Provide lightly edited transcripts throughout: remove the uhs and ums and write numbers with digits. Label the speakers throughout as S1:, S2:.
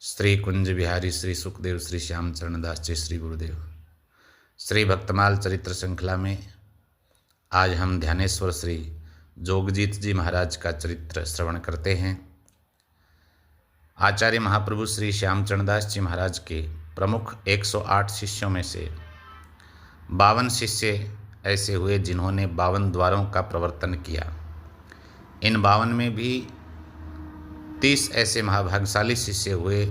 S1: श्री कुंज बिहारी श्री सुखदेव श्री श्याम चरण दास जी श्री गुरुदेव। श्री भक्तमाल चरित्र श्रृंखला में आज हम ध्यानेश्वर श्री जोगजीत जी महाराज का चरित्र श्रवण करते हैं। आचार्य महाप्रभु श्री श्याम चरण दास जी महाराज के प्रमुख 108 शिष्यों में से 52 शिष्य ऐसे हुए जिन्होंने 52 द्वारों का प्रवर्तन किया। इन 52 में भी 30 ऐसे महाभागशाली शिष्य हुए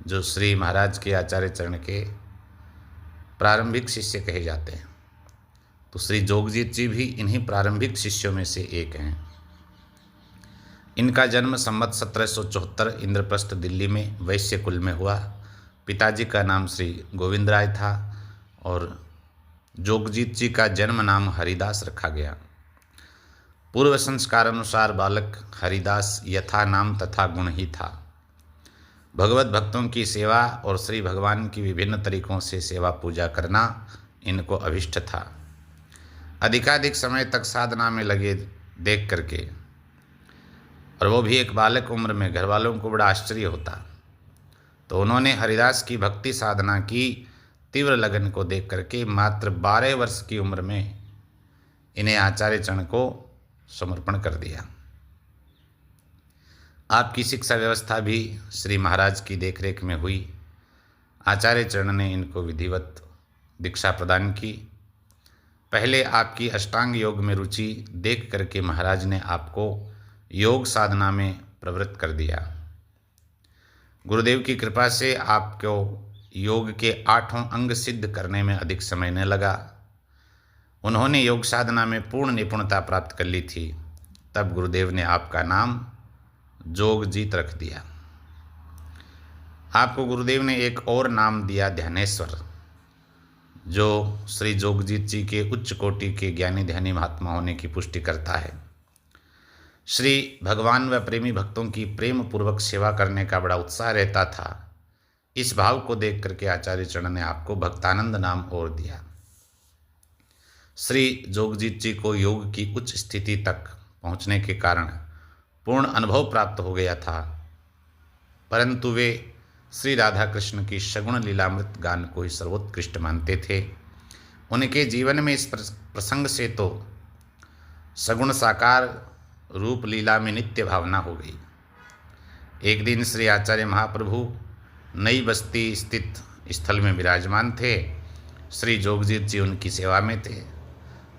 S1: जो श्री महाराज के आचार्य चरण के प्रारंभिक शिष्य कहे जाते हैं। तो श्री जोगजीत जी भी इन्हीं प्रारंभिक शिष्यों में से एक हैं। इनका जन्म संवत 1774 इंद्रप्रस्थ दिल्ली में वैश्य कुल में हुआ। पिताजी का नाम श्री गोविंद राय था और जोगजीत जी का जन्म नाम हरिदास रखा गया। पूर्व संस्कार अनुसार बालक हरिदास यथा नाम तथा गुण ही था। भगवत भक्तों की सेवा और श्री भगवान की विभिन्न तरीकों से सेवा पूजा करना इनको अभिष्ट था। अधिकाधिक समय तक साधना में लगे देख करके, और वो भी एक बालक उम्र में, घर वालों को बड़ा आश्चर्य होता। तो उन्होंने हरिदास की भक्ति साधना की तीव्र लगन को देख करके मात्र 12 वर्ष की उम्र में इन्हें आचार्य चरण को समर्पण कर दिया। आपकी शिक्षा व्यवस्था भी श्री महाराज की देखरेख में हुई। आचार्य चरण ने इनको विधिवत दीक्षा प्रदान की। पहले आपकी अष्टांग योग में रुचि देख करके महाराज ने आपको योग साधना में प्रवृत्त कर दिया। गुरुदेव की कृपा से आपको योग के 8 अंग सिद्ध करने में अधिक समय न लगा। उन्होंने योग साधना में पूर्ण निपुणता प्राप्त कर ली थी। तब गुरुदेव ने आपका नाम जोगजीत रख दिया। आपको गुरुदेव ने एक और नाम दिया ध्यानेश्वर, जो श्री जोगजीत जी के उच्च कोटि के ज्ञानी ध्यानी महात्मा होने की पुष्टि करता है। श्री भगवान व प्रेमी भक्तों की प्रेम पूर्वक सेवा करने का बड़ा उत्साह रहता था। इस भाव को देख करके आचार्य चरण ने आपको भक्तानंद नाम और दिया। श्री जोगजीत जी को योग की उच्च स्थिति तक पहुंचने के कारण पूर्ण अनुभव प्राप्त हो गया था, परंतु वे श्री राधा कृष्ण की सगुण लीलामृत गान को ही सर्वोत्कृष्ट मानते थे। उनके जीवन में इस प्रसंग से तो सगुण साकार रूप लीला में नित्य भावना हो गई। एक दिन श्री आचार्य महाप्रभु नई बस्ती स्थित स्थल में विराजमान थे। श्री जोगजीत जी उनकी सेवा में थे।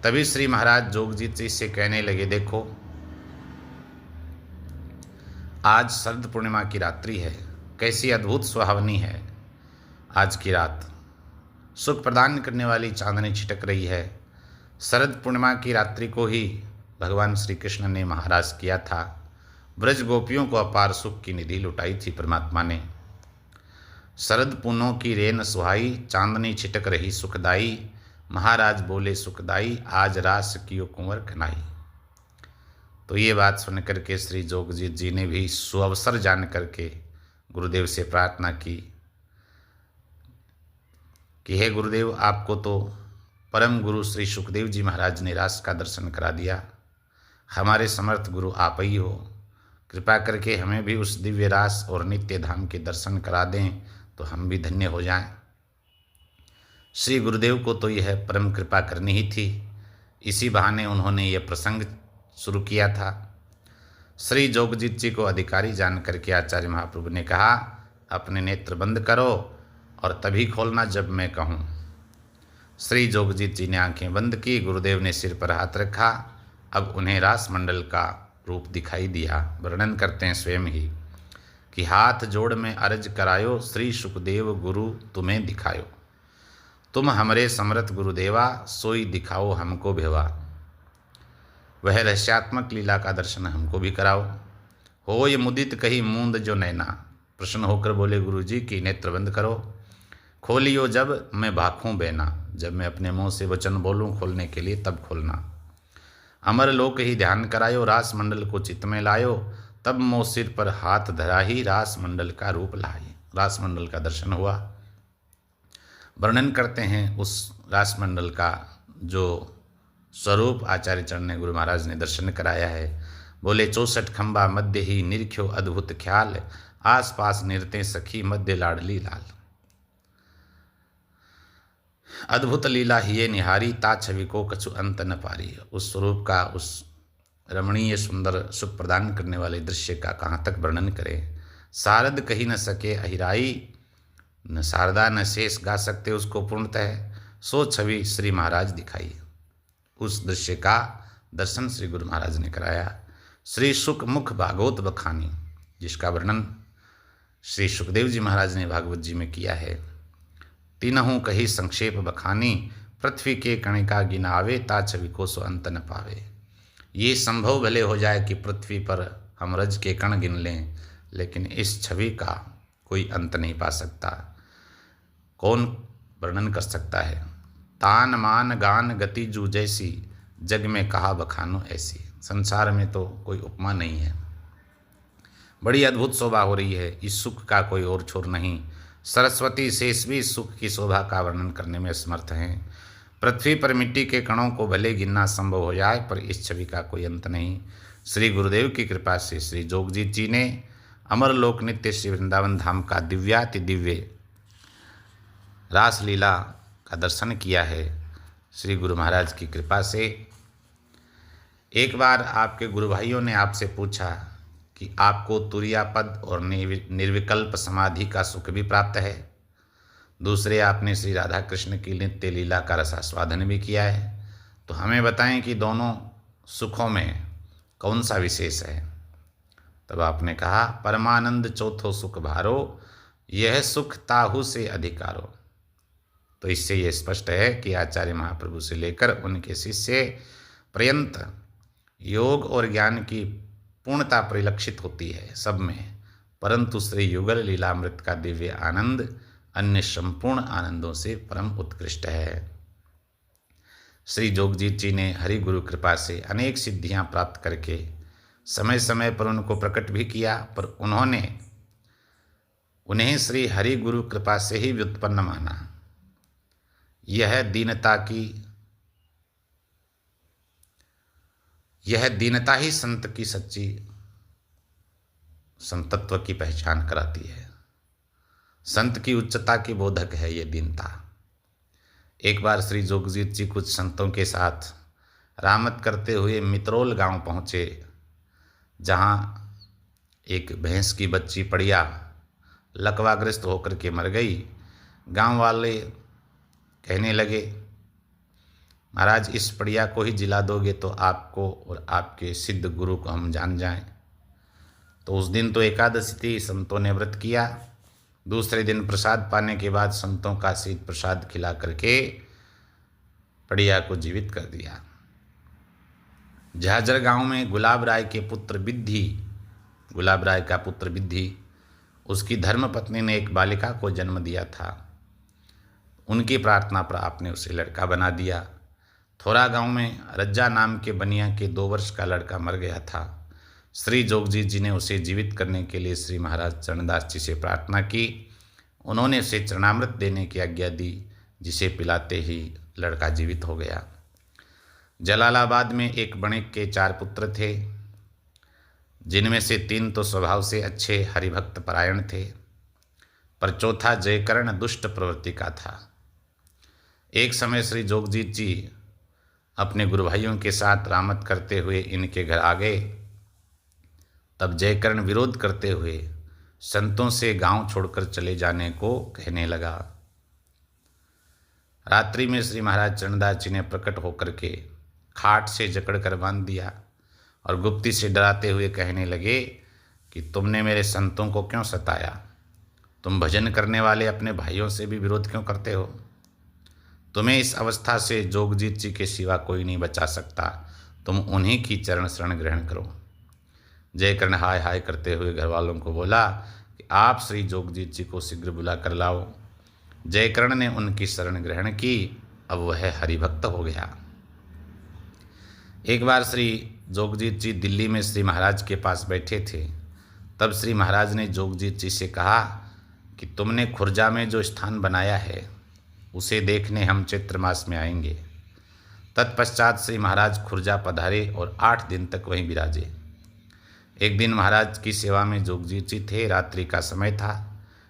S1: तभी श्री महाराज जोगजीत जी से कहने लगे, देखो आज शरद पूर्णिमा की रात्रि है, कैसी अद्भुत सुहावनी है आज की रात। सुख प्रदान करने वाली चांदनी छिटक रही है। शरद पूर्णिमा की रात्रि को ही भगवान श्री कृष्ण ने महाराज किया था। ब्रज गोपियों को अपार सुख की निधि लुटाई थी परमात्मा ने। शरद पूनों की रेन सुहाई, चांदनी छिटक रही सुखदाई। महाराज बोले सुखदाई, आज रास कियो कुंवर कनाई। तो ये बात सुन करके श्री जोगजीत जी ने भी सुअवसर जान करके गुरुदेव से प्रार्थना की कि हे गुरुदेव, आपको तो परम गुरु श्री सुखदेव जी महाराज ने रास का दर्शन करा दिया। हमारे समर्थ गुरु आप ही हो। कृपा करके हमें भी उस दिव्य रास और नित्य धाम के दर्शन करा दें तो हम भी धन्य हो जाएं। श्री गुरुदेव को तो यह परम कृपा करनी ही थी। इसी बहाने उन्होंने यह प्रसंग शुरू किया था। श्री जोगजीत जी को अधिकारी जान करके आचार्य महाप्रभु ने कहा, अपने नेत्र बंद करो और तभी खोलना जब मैं कहूँ। श्री जोगजीत जी ने आंखें बंद की। गुरुदेव ने सिर पर हाथ रखा। अब उन्हें रास मंडल का रूप दिखाई दिया। वर्णन करते हैं स्वयं ही कि हाथ जोड़ में अर्ज करायो, श्री सुखदेव गुरु तुम्हें दिखायो। तुम हमरे समरथ गुरुदेवा, सोई दिखाओ हमको भेवा। वह रहस्यात्मक लीला का दर्शन हमको भी कराओ। हो ये मुदित कही मूंद जो नैना। प्रसन्न होकर बोले गुरुजी कि नेत्र बंद करो, खोलियो जब मैं भाखूं बेना। जब मैं अपने मुंह से वचन बोलूं खोलने के लिए तब खोलना। अमर लोक ही ध्यान करायो, रास मंडल को चित्त में लायो। तब मोह सिर पर हाथ धरा ही रास मंडल का रूप लाई। रास मंडल का दर्शन हुआ। वर्णन करते हैं उस रास मंडल का जो स्वरूप आचार्य चरण ने गुरु महाराज ने दर्शन कराया है। बोले 64 खंबा मध्य ही निरख्यो अद्भुत ख्याल। आस पास निरते सखी मध्य लाडली लाल। अद्भुत लीला हिये निहारी ता छवि को कछु अंत न पारी। उस स्वरूप का, उस रमणीय सुंदर सुख प्रदान करने वाले दृश्य का कहाँ तक वर्णन करें। शारद कही न सके अहिराई, न शारदा न शेष गा सकते उसको पूर्णतः। सो छवि श्री महाराज दिखाई। उस दृश्य का दर्शन श्री गुरु महाराज ने कराया। श्री सुख मुख भागवत बखानी, जिसका वर्णन श्री सुखदेव जी महाराज ने भागवत जी में किया है। तीनहु कही संक्षेप बखानी, पृथ्वी के कणिका गिनावे ता छवि को सो अंत न पावे। ये संभव भले हो जाए कि पृथ्वी पर हम रज के कण गिन लें, लेकिन इस छवि का कोई अंत नहीं पा सकता। कौन वर्णन कर सकता है। तान मान गान गति जू जैसी, जग में कहा बखानो ऐसी। संसार में तो कोई उपमा नहीं है। बड़ी अद्भुत शोभा हो रही है। इस सुख का कोई और छोर नहीं। सरस्वती शेष भी सुख की शोभा का वर्णन करने में समर्थ हैं। पृथ्वी पर मिट्टी के कणों को भले गिनना संभव हो जाए, पर इस छवि का कोई अंत नहीं। श्री गुरुदेव की कृपा से श्री जोगजीत जी ने अमर लोक नित्य श्री वृंदावन धाम का दिव्याति दिव्य रासलीला का दर्शन किया है। श्री गुरु महाराज की कृपा से एक बार आपके गुरु भाइयों ने आपसे पूछा कि आपको तुरीयापद और निर्विकल्प समाधि का सुख भी प्राप्त है। दूसरे, आपने श्री राधा कृष्ण की नित्य लीला का रसास्वादन भी किया है। तो हमें बताएं कि दोनों सुखों में कौन सा विशेष है। तब आपने कहा, परमानंद चौथो सुख भारो, यह सुख ताहू से अधिकारो। तो इससे यह स्पष्ट है कि आचार्य महाप्रभु से लेकर उनके शिष्य पर्यंत योग और ज्ञान की पूर्णता परिलक्षित होती है सब में, परंतु श्री युगल लीलामृत का दिव्य आनंद अन्य संपूर्ण आनंदों से परम उत्कृष्ट है। श्री जोगजीत जी ने हरि गुरु कृपा से अनेक सिद्धियां प्राप्त करके समय समय पर उनको प्रकट भी किया, पर उन्हें श्री हरि गुरु कृपा से ही व्युत्पन्न माना। यह दीनता ही संत की सच्ची संतत्व की पहचान कराती है। संत की उच्चता की बोधक है ये दीनता। एक बार श्री जोगजीत जी कुछ संतों के साथ रामत करते हुए मित्रोल गांव पहुँचे, जहाँ एक भैंस की बच्ची पड़िया लकवाग्रस्त होकर के मर गई। गांव वाले कहने लगे, महाराज इस पड़िया को ही जिला दोगे तो आपको और आपके सिद्ध गुरु को हम जान जाएं। तो उस दिन तो एकादशी थी, संतों ने व्रत किया। दूसरे दिन प्रसाद पाने के बाद संतों का शीत प्रसाद खिला करके पड़िया को जीवित कर दिया। झाझर गांव में गुलाब राय का पुत्र बिद्धि, उसकी धर्मपत्नी ने एक बालिका को जन्म दिया था। उनकी प्रार्थना पर आपने उसे लड़का बना दिया। थोड़ा गांव में रज्जा नाम के बनिया के 2 वर्ष का लड़का मर गया था। श्री जोगजीत जी ने उसे जीवित करने के लिए श्री महाराज चरणदास जी से प्रार्थना की। उन्होंने उसे चरणामृत देने की आज्ञा दी, जिसे पिलाते ही लड़का जीवित हो गया। जलालाबाद में एक बणिक के 4 पुत्र थे, जिनमें से 3 तो स्वभाव से अच्छे हरिभक्त परायण थे, पर चौथा जयकर्ण दुष्ट प्रवृत्ति का था। एक समय श्री जोगजीत जी अपने गुरु भाइयों के साथ रामत करते हुए इनके घर आ गए। तब जयकर्ण विरोध करते हुए संतों से गांव छोड़कर चले जाने को कहने लगा। रात्रि में श्री महाराज चरणदास जी ने प्रकट होकर के खाट से जकड़ कर बांध दिया और गुप्ती से डराते हुए कहने लगे कि तुमने मेरे संतों को क्यों सताया? तुम भजन करने वाले अपने भाइयों से भी विरोध क्यों करते हो? तुम्हें इस अवस्था से जोगजीत जी के सिवा कोई नहीं बचा सकता। तुम उन्हीं की चरण शरण ग्रहण करो। जयकर्ण हाय हाय करते हुए घर वालों को बोला कि आप श्री जोगजीत जी को शीघ्र बुला कर लाओ। जयकर्ण ने उनकी शरण ग्रहण की। अब वह हरिभक्त हो गया। एक बार श्री जोगजीत जी दिल्ली में श्री महाराज के पास बैठे थे। तब श्री महाराज ने जोगजीत जी से कहा कि तुमने खुर्जा में जो स्थान बनाया है उसे देखने हम चैत्र मास में आएंगे। तत्पश्चात श्री महाराज खुर्जा पधारे और 8 दिन तक वहीं विराजे। एक दिन महाराज की सेवा में जोगजीत जी थे। रात्रि का समय था।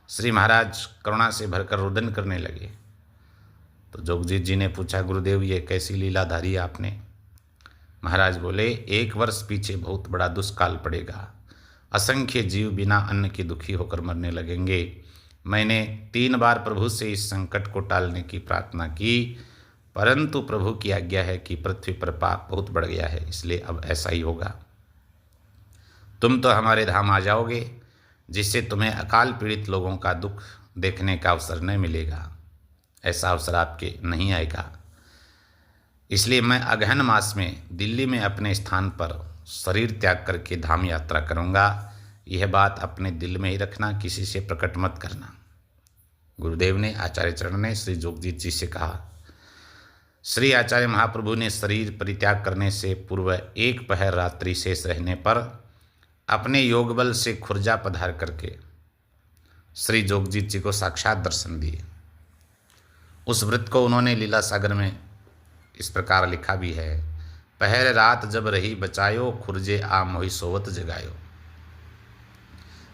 S1: श्री महाराज करुणा से भरकर रुदन करने लगे। तो जोगजीत जी ने पूछा, गुरुदेव ये कैसी लीला धारी आपने? महाराज बोले, 1 वर्ष पीछे बहुत बड़ा दुष्काल पड़ेगा। असंख्य जीव बिना अन्न के दुखी होकर मरने लगेंगे। मैंने 3 बार प्रभु से इस संकट को टालने की प्रार्थना की, परंतु प्रभु की आज्ञा है कि पृथ्वी पर पाप बहुत बढ़ गया है, इसलिए अब ऐसा ही होगा। तुम तो हमारे धाम आ जाओगे, जिससे तुम्हें अकाल पीड़ित लोगों का दुख देखने का अवसर न मिलेगा। ऐसा अवसर आपके नहीं आएगा। इसलिए मैं अगहन मास में दिल्ली में अपने स्थान पर शरीर त्याग करके धाम यात्रा करूँगा। यह बात अपने दिल में ही रखना, किसी से प्रकट मत करना। गुरुदेव ने, आचार्य चरण ने श्री जोगजीत जी से कहा। श्री आचार्य महाप्रभु ने शरीर परित्याग करने से पूर्व 1 पहर रात्रि शेष रहने पर अपने योग बल से खुर्जा पधार करके श्री जोगजीत जी को साक्षात दर्शन दिए। उस व्रत को उन्होंने लीला सागर में इस प्रकार लिखा भी है। पहर रात जब रही बचायो, खुर्जे आ मोहि सोवत जगायो।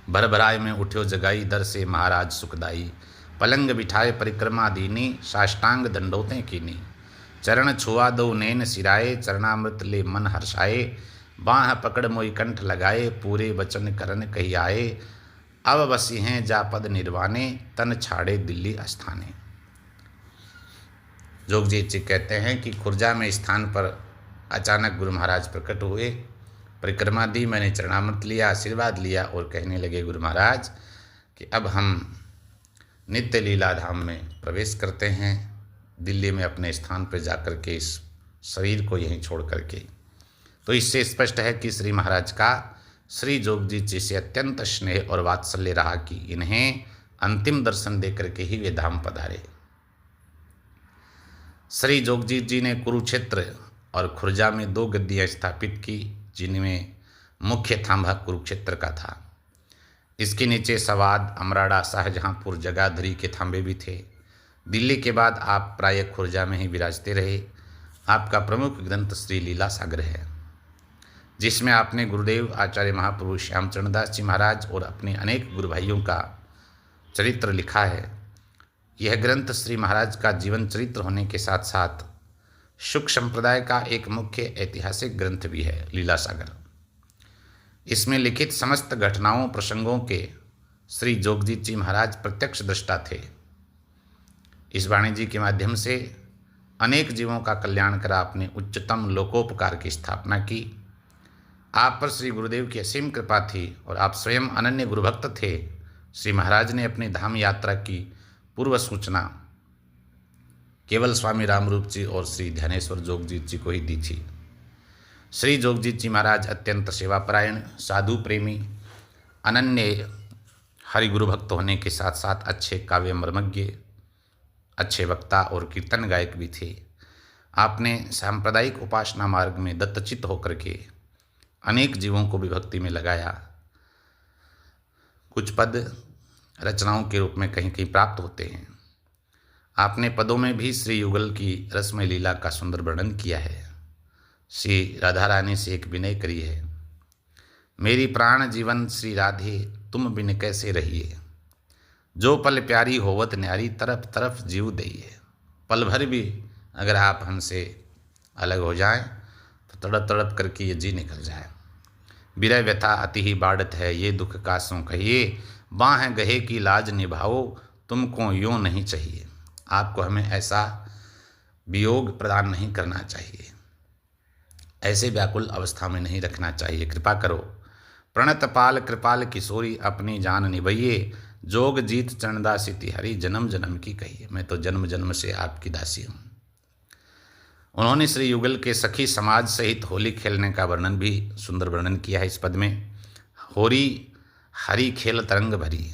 S1: भर भराय में उठ्यो जगाई, दर से महाराज सुखदाई। पलंग बिठाए परिक्रमा दीनी, साष्टांग दंडोतें कीनी। चरण छुआ दो नैन सिराए, चरणामृत ले मन हर्षाए। बाँह पकड़ मोहि कंठ लगाए, पूरे वचन करन कही आए। अब बसी हैं जा पद निर्वाणे, तन छाड़े दिल्ली स्थाने। जोगजीत जी कहते हैं कि खुर्जा में स्थान पर अचानक गुरु महाराज प्रकट हुए। परिक्रमा दी, मैंने चरणामृत लिया, आशीर्वाद लिया और कहने लगे गुरु महाराज कि अब हम नित्य लीला धाम में प्रवेश करते हैं, दिल्ली में अपने स्थान पर जाकर के इस शरीर को यहीं छोड़ करके। तो इससे स्पष्ट है कि श्री महाराज का श्री जोगजीत जी से अत्यंत स्नेह और वात्सल्य रहा कि इन्हें अंतिम दर्शन दे करके ही वे धाम पधारे। श्री जोगजीत जी ने कुरुक्षेत्र और खुर्जा में 2 गद्दियाँ स्थापित की, जिनमें मुख्य थांभा कुरुक्षेत्र का था। इसके नीचे सवाद, अमराड़ा, शाहजहाँपुर, जगाधरी के थांबे भी थे। दिल्ली के बाद आप प्राय खुर्जा में ही विराजते रहे। आपका प्रमुख ग्रंथ श्री लीला सागर है, जिसमें आपने गुरुदेव आचार्य महाप्रभु श्यामचरण दास जी महाराज और अपने अनेक गुरु भाइयों का चरित्र लिखा है। यह ग्रंथ श्री महाराज का जीवन चरित्र होने के साथ साथ शुक संप्रदाय का एक मुख्य ऐतिहासिक ग्रंथ भी है, लीला सागर। इसमें लिखित समस्त घटनाओं प्रसंगों के श्री जोगजीत जी महाराज प्रत्यक्ष दृष्टा थे। इस वाणी जी के माध्यम से अनेक जीवों का कल्याण करा अपने उच्चतम लोकोपकार की स्थापना की। आप पर श्री गुरुदेव की असीम कृपा थी और आप स्वयं अनन्य गुरुभक्त थे। श्री महाराज ने अपनी धाम यात्रा की पूर्व सूचना केवल स्वामी रामरूप जी और श्री ध्यानेश्वर जोगजीत जी को ही दी थी। श्री जोगजीत जी महाराज अत्यंत सेवापरायण, साधु प्रेमी, अनन्य हरिगुरु भक्त होने के साथ साथ अच्छे काव्य मर्मज्ञ, अच्छे वक्ता और कीर्तन गायक भी थे। आपने सांप्रदायिक उपासना मार्ग में दत्तचित्त होकर के अनेक जीवों को भी भक्ति में लगाया। कुछ पद रचनाओं के रूप में कहीं कहीं प्राप्त होते हैं। आपने पदों में भी श्री युगल की रसमय लीला का सुंदर वर्णन किया है। श्री राधा रानी से एक विनय करी है, मेरी प्राण जीवन श्री राधे तुम बिन कैसे रहिए। जो पल प्यारी होवत न्यारी, तरफ तरफ जीव दइए। पल भर भी अगर आप हमसे अलग हो जाएं तो तड़प तड़प करके ये जी निकल जाए। विरह व्यथा अति ही बाढ़त है, ये दुख कासों कहिए। बाँह गहे की लाज निभाओ, तुमको यूँ नहीं चाहिए। आपको हमें ऐसा वियोग प्रदान नहीं करना चाहिए, ऐसे व्याकुल अवस्था में नहीं रखना चाहिए। कृपा करो। प्रणत पाल कृपाल किशोरी, अपनी जान निभइए। जोग जीत चरणदासी तिहारी, जन्म जन्म की कहिए। मैं तो जन्म जन्म से आपकी दासी हूँ। उन्होंने श्री युगल के सखी समाज सहित होली खेलने का वर्णन भी सुंदर वर्णन किया है इस पद में। होरी हरी खेल तरंग भरी,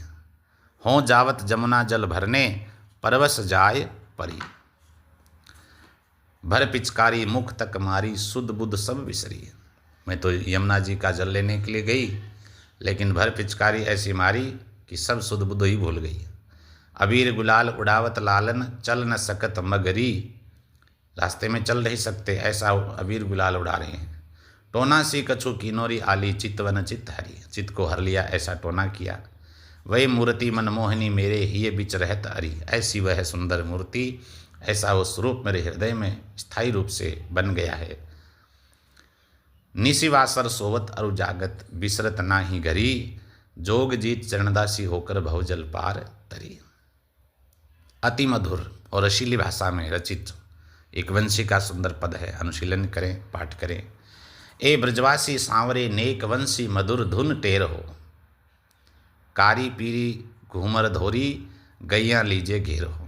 S1: हों जावत जमुना जल भरने, परवश जाय परी। भर पिचकारी मुख तक मारी, सुध बुध सब विसरी। मैं तो यमुना जी का जल लेने के लिए गई, लेकिन भर पिचकारी ऐसी मारी कि सब सुध बुध ही भूल गई। अबीर गुलाल उड़ावत लालन, चल न सकत मगरी। रास्ते में चल नहीं सकते, ऐसा अबीर गुलाल उड़ा रहे हैं। टोना सी कछु किनोरी आली चितवन चित हरी, चित्त को हर लिया ऐसा टोना किया। वही मूर्ति मनमोहनी मेरे हिये बिच रहत अरी, ऐसी वह सुंदर मूर्ति, ऐसा वो स्वरूप मेरे हृदय में स्थायी रूप से बन गया है। निशिवासर सोवत अरु जागत, बिसरत ना ही घरी, जोग जीत चरणदासी होकर भवजल पार तरी। अति मधुर और रसीली भाषा में रचित एक वंशी का सुंदर पद है। अनुशीलन करें, पाठ करें। ए ब्रजवासी सांवरे नेक वंशी मधुर धुन टेर हो, कारी पीरी घूमर धोरी गैया लीजिए घेर हो।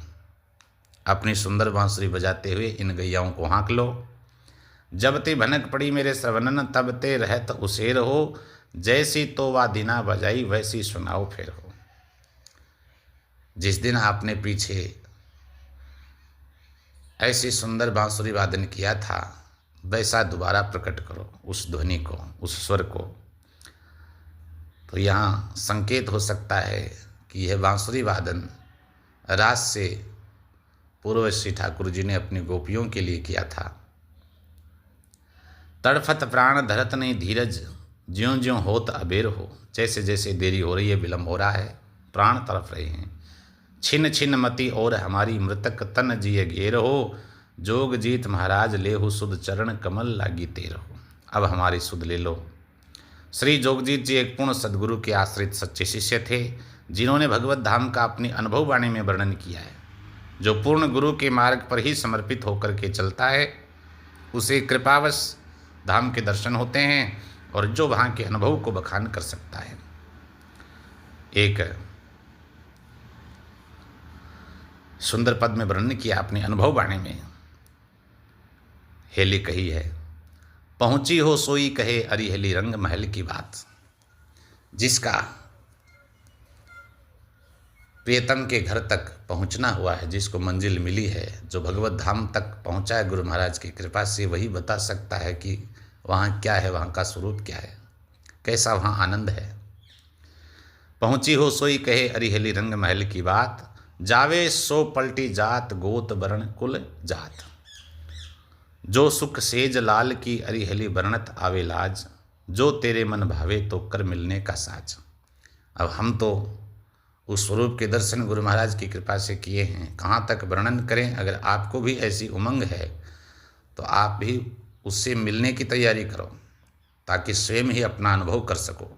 S1: अपनी सुंदर बांसुरी बजाते हुए इन गैयाओं को हाँक लो। जब ते भनक पड़ी मेरे श्रवणन, तब ते रहत उसेर हो, जैसी तो वा दिना बजाई वैसी सुनाओ फिर हो। जिस दिन आपने पीछे ऐसी सुंदर बांसुरी वादन किया था, वैसा दोबारा प्रकट करो उस ध्वनि को, उस स्वर को। तो यहाँ संकेत हो सकता है कि यह बांसुरी वादन रास से पूर्व श्री ठाकुर जी ने अपनी गोपियों के लिए किया था। तड़फत प्राण धरत नहीं धीरज, ज्यों ज्यों होत अबेर हो। जैसे जैसे देरी हो रही है, विलम्ब हो रहा है, प्राण तड़फ रहे हैं। छिन छिन मति और हमारी मृतक तन जिय घेर हो, जोग जीत महाराज लेहु सुध चरण कमल लागी तेर हो। अब हमारी सुध ले लो। श्री जोगजीत जी एक पूर्ण सद्गुरु के आश्रित सच्चे शिष्य थे, जिन्होंने भगवत धाम का अपनी अनुभव वाणी में वर्णन किया है। जो पूर्ण गुरु के मार्ग पर ही समर्पित होकर के चलता है, उसे कृपावश धाम के दर्शन होते हैं, और जो वहाँ के अनुभव को बखान कर सकता है। एक सुंदर पद में वर्णन किया अपने अनुभव वाणी में। हेली कही है, पहुंची हो सोई कहे अरिहली रंग महल की बात। जिसका प्रियतम के घर तक पहुंचना हुआ है, जिसको मंजिल मिली है, जो भगवत धाम तक पहुंचा है गुरु महाराज की कृपा से, वही बता सकता है कि वहाँ क्या है, वहाँ का स्वरूप क्या है, कैसा वहाँ आनंद है। पहुंची हो सोई कहे अरिहली रंग महल की बात, जावे सो पलटी जात गोत वरण कुल जात। जो सुख सेज लाल की अरिहली वर्णत आवे लाज, जो तेरे मन भावे तो कर मिलने का साज। अब हम तो उस स्वरूप के दर्शन गुरु महाराज की कृपा से किए हैं, कहाँ तक वर्णन करें। अगर आपको भी ऐसी उमंग है तो आप भी उससे मिलने की तैयारी करो, ताकि स्वयं ही अपना अनुभव कर सको।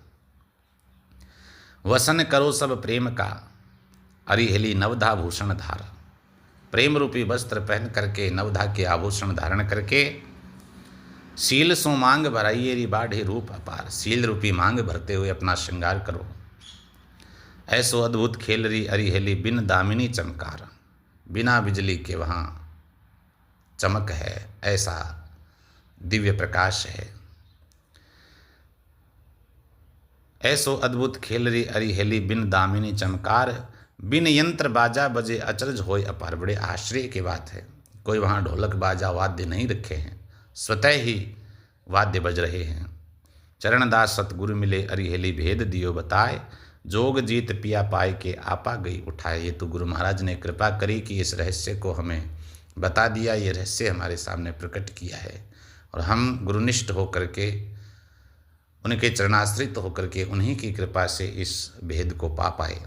S1: वसन करो सब प्रेम का, अरिहली नवधा भूषण धार। प्रेम रूपी वस्त्र पहन करके, नवधा के आभूषण धारण करके, सील सो मांग भराइए री बाढ़े रूप अपार। सील रूपी मांग भरते हुए अपना श्रृंगार करो। ऐसो अद्भुत खेल री अरिहली बिन दामिनी चमकार। बिना बिजली के वहाँ चमक है, ऐसा दिव्य प्रकाश है। ऐसो अद्भुत खेल री अरिहली बिन दामिनी चमकार, बिन यंत्र बाजा बजे अचरज होय अपार। बड़े आश्चर्य की बात है, कोई वहाँ ढोलक बाजा वाद्य नहीं रखे हैं, स्वतः ही वाद्य बज रहे हैं। चरणदास सतगुरु मिले अरिहली भेद दियो बताए, जोग जीत पिया पाए के आपा गई उठाए। ये तो गुरु महाराज ने कृपा करी कि इस रहस्य को हमें बता दिया, ये रहस्य हमारे सामने प्रकट किया है, और हम गुरुनिष्ठ होकर के, उनके चरणाश्रित होकर के, उन्हीं की कृपा से इस भेद को पा पाए।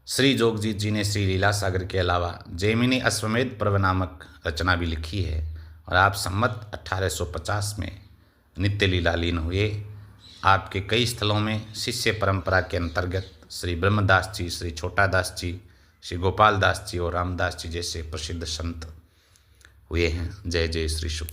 S1: श्री जोगजीत जी ने श्री लीला सागर के अलावा जैमिनी अश्वमेध पर्व नामक रचना भी लिखी है, और आप संमत 1850 में नित्य लीला लीन हुए। आपके कई स्थलों में शिष्य परंपरा के अंतर्गत श्री ब्रह्मदास जी, श्री छोटादास जी, श्री गोपाल दास जी और रामदास जी जैसे प्रसिद्ध संत हुए हैं। जय जय श्री शुक।